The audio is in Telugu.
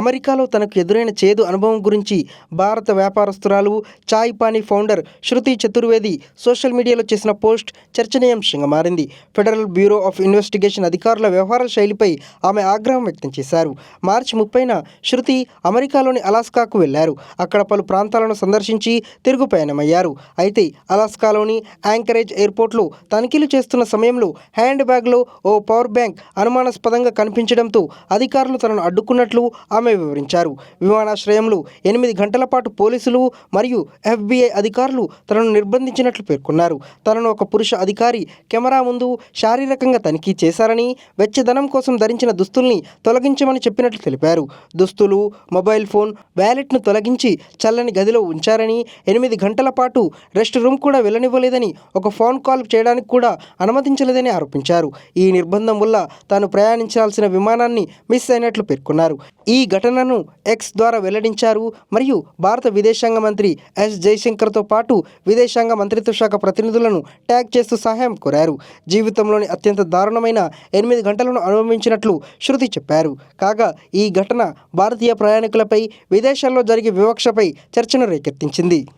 అమెరికాలో తనకు ఎదురైన చేదు అనుభవం గురించి భారత వ్యాపారస్తురాలు చాయ్ పానీ ఫౌండర్ శృతి చతుర్వేది సోషల్ మీడియాలో చేసిన పోస్ట్ చర్చనీయాంశంగా మారింది. ఫెడరల్ బ్యూరో ఆఫ్ ఇన్వెస్టిగేషన్ అధికారుల వ్యవహార శైలిపై ఆమె ఆగ్రహం వ్యక్తం చేశారు. మార్చి 30న శృతి అమెరికాలోని అలాస్కాకు వెళ్లారు. అక్కడ పలు ప్రాంతాలను సందర్శించి తిరుగు ప్రయాణమయ్యారు. అయితే అలాస్కాలోని యాంకరేజ్ ఎయిర్పోర్ట్లో తనిఖీలు చేస్తున్న సమయంలో హ్యాండ్ బ్యాగ్లో ఓ పవర్ బ్యాంక్ అనుమానాస్పదంగా కనిపించడంతో అధికారులు తనను అడ్డుకున్నట్లు ఆమె వివరించారు. విమానాశ్రయంలో 8 గంటల పాటు పోలీసులు మరియు FBI అధికారులు తనను నిర్బంధించినట్లు పేర్కొన్నారు. తనను ఒక పురుష అధికారి కెమెరా ముందు శారీరకంగా తనిఖీ చేశారని, వెచ్చదనం కోసం ధరించిన దుస్తుల్ని తొలగించమని చెప్పినట్లు తెలిపారు. దుస్తులు, మొబైల్ ఫోన్, వ్యాలెట్ను తొలగించి చల్లని గదిలో ఉంచారని, 8 గంటల పాటు రెస్ట్ రూమ్ కూడా వెళ్ళనివ్వలేదని, ఒక ఫోన్ కాల్ చేయడానికి కూడా అనుమతించలేదని ఆరోపించారు. ఈ నిర్బంధం వల్ల తాను ప్రయాణించాల్సిన విమానాన్ని మిస్ అయినట్లు పేర్కొన్నారు. ఈ ఘటనను ఎక్స్ ద్వారా వెల్లడించారు మరియు భారత విదేశాంగ మంత్రి ఎస్ జయశంకర్తో పాటు విదేశాంగ మంత్రిత్వ శాఖ ప్రతినిధులను ట్యాగ్ చేస్తూ సహాయం కోరారు. జీవితంలోని అత్యంత దారుణమైన 8 గంటలను అనుభవించినట్లు శృతి చెప్పారు. కాగా ఈ ఘటన భారతీయ ప్రయాణికులపై విదేశాల్లో జరిగే వివక్షపై చర్చను రేకెత్తించింది.